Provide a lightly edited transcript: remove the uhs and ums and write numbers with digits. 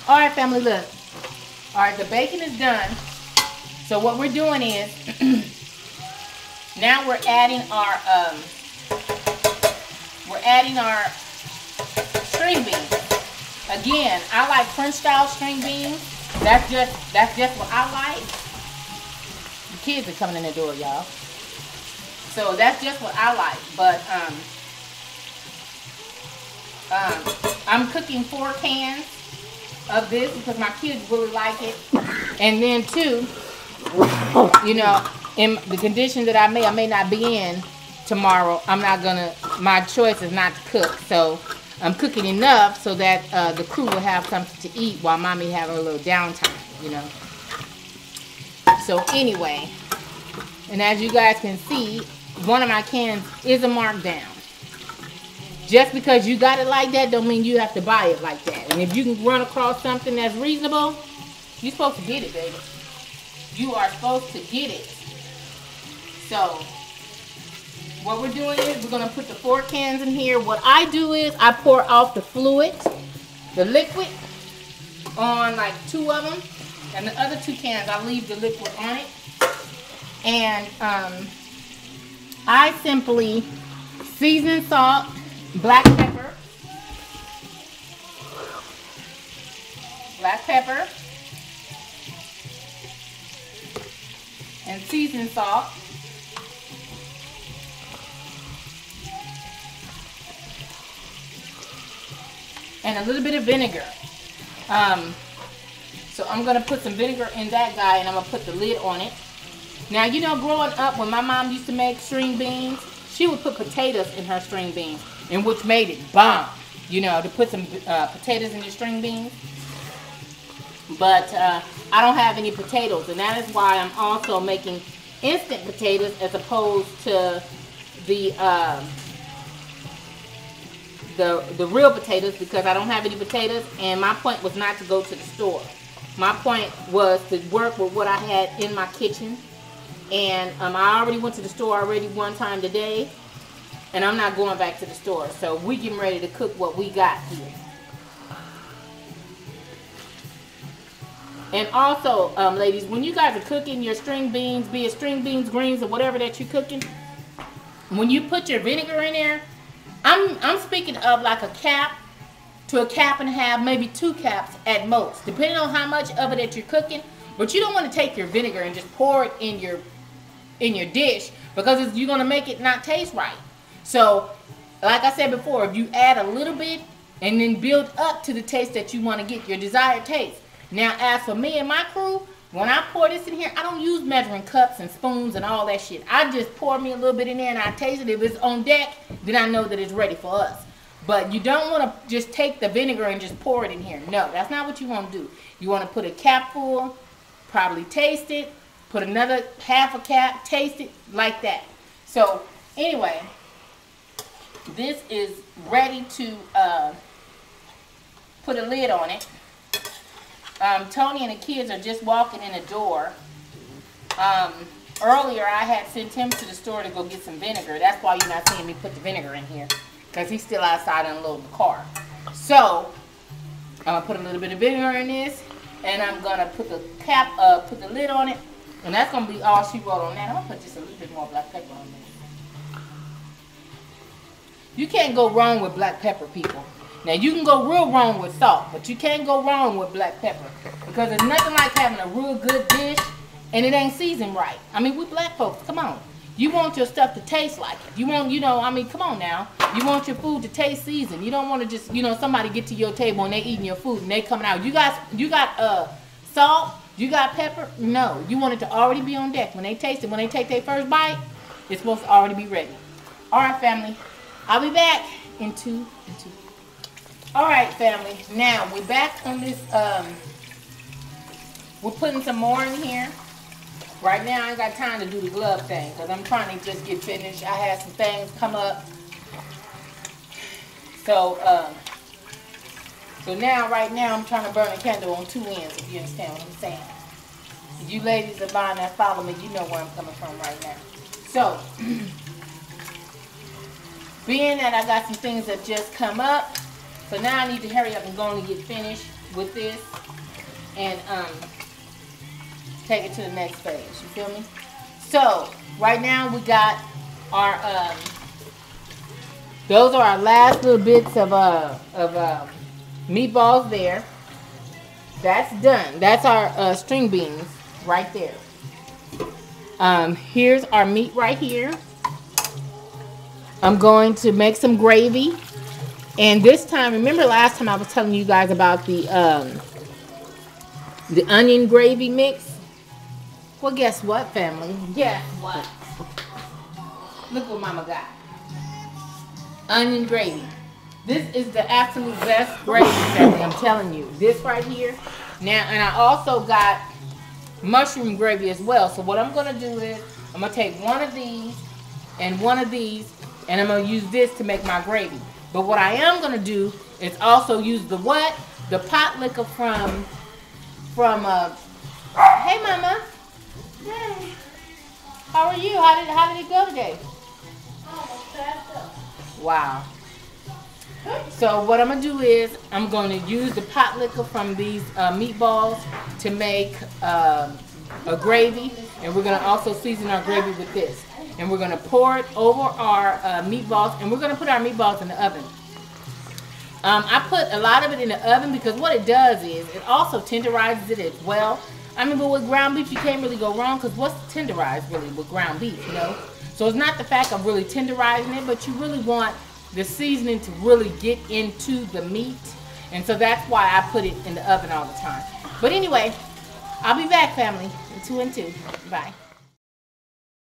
All right, family, look. All right, the bacon is done. So what we're doing is now we're adding our string beans. Again, I like French style string beans. That's just what I like. The kids are coming in the door, y'all. So that's just what I like. But I'm cooking 4 cans of this because my kids really like it. And then too, you know, in the condition that I may not be in tomorrow, my choice is not to cook. So I'm cooking enough so that the crew will have something to eat while mommy have a little downtime, you know. So anyway, and as you guys can see, one of my cans is a markdown. Just because you got it like that don't mean you have to buy it like that. And if you can run across something that's reasonable, you're supposed to get it, baby. You are supposed to get it. So what we're doing is we're going to put the 4 cans in here. What I do is I pour off the fluid, the liquid, on like 2 of them. And the other 2 cans, I leave the liquid on it. And I simply season salt, black pepper, and season salt. And a little bit of vinegar. So I'm going to put some vinegar in that guy, and I'm going to put the lid on it. Now, you know, growing up, when my mom used to make string beans, she would put potatoes in her string beans, and which made it bomb, you know, to put some potatoes in your string beans. But I don't have any potatoes, and that is why I'm also making instant potatoes as opposed to the real potatoes, because I don't have any potatoes, and my point was not to go to the store. My point was to work with what I had in my kitchen. And I already went to the store one time today, and I'm not going back to the store. So we getting ready to cook what we got here. And also, ladies, when you guys are cooking your string beans, be it string beans, greens, or whatever that you're cooking, when you put your vinegar in there, I'm speaking of like a cap to a cap and a half, maybe 2 caps at most, depending on how much of it that you're cooking. But you don't want to take your vinegar and just pour it in your dish, because you're going to make it not taste right. So, like I said before, if you add a little bit and then build up to the taste that you want to get, your desired taste. Now, as for me and my crew, when I pour this in here, I don't use measuring cups and spoons and all that shit. I just pour me a little bit in there and I taste it. If it's on deck, then I know that it's ready for us. But you don't want to just take the vinegar and just pour it in here. No, that's not what you want to do. You want to put a cap full, probably taste it, put another half a cap, taste it, like that. So anyway, this is ready to put a lid on it. Tony and the kids are just walking in the door. Earlier I had sent him to the store to go get some vinegar. That's why you're not seeing me put the vinegar in here, because he's still outside unloading the car. So I'm gonna put a little bit of vinegar in this, and I'm gonna put the cap, put the lid on it, and that's gonna be all she wrote on that. I'm gonna put just a little bit more black pepper on there. You can't go wrong with black pepper, people. Now you can go real wrong with salt, but you can't go wrong with black pepper, because there's nothing like having a real good dish and it ain't seasoned right. I mean, we black folks, come on. You want your stuff to taste like it. You want, you know, I mean, come on now. You want your food to taste seasoned. You don't want to just, you know, somebody get to your table and they eating your food and they coming out. You got salt? You got pepper? No. You want it to already be on deck. When they taste it, when they take their first bite, it's supposed to already be ready. All right, family. I'll be back in two. All right, family. Now, we're back on this. We're putting some more in here. Right now, I ain't got time to do the glove thing because I'm trying to just get finished. I had some things come up. So now, right now, I'm trying to burn a candle on 2 ends, if you understand what I'm saying. If you ladies are buying that follow me, you know where I'm coming from right now. So, being that I got some things that just come up, so now I need to hurry up and go and get finished. with this and take it to the next phase. You feel me? So right now we got our those are our last little bits of meatballs there. That's done. That's our string beans right there. Here's our meat right here. I'm going to make some gravy. And this time, remember last time I was telling you guys about the onion gravy mix? Well, guess what, family? Guess what? Look what Mama got. Onion gravy. This is the absolute best gravy, family. I'm telling you. This right here. Now, and I also got mushroom gravy as well. So what I'm going to do is I'm going to take one of these and one of these, and I'm going to use this to make my gravy. But what I am going to do is also use the what? The pot liquor from hey Mama. Hey. How are you? How did it go today? Almost passed up. Wow. So what I'm going to do is I'm going to use the pot liquor from these meatballs to make a gravy. And we're going to also season our gravy with this. And we're going to pour it over our meatballs. And we're going to put our meatballs in the oven. I put a lot of it in the oven because what it does is it also tenderizes it as well. I mean, but with ground beef, you can't really go wrong because what's tenderized really with ground beef, you know? So it's not the fact of really tenderizing it, but you really want the seasoning to really get into the meat. And so that's why I put it in the oven all the time. But anyway, I'll be back, family, in 2 and 2. Bye.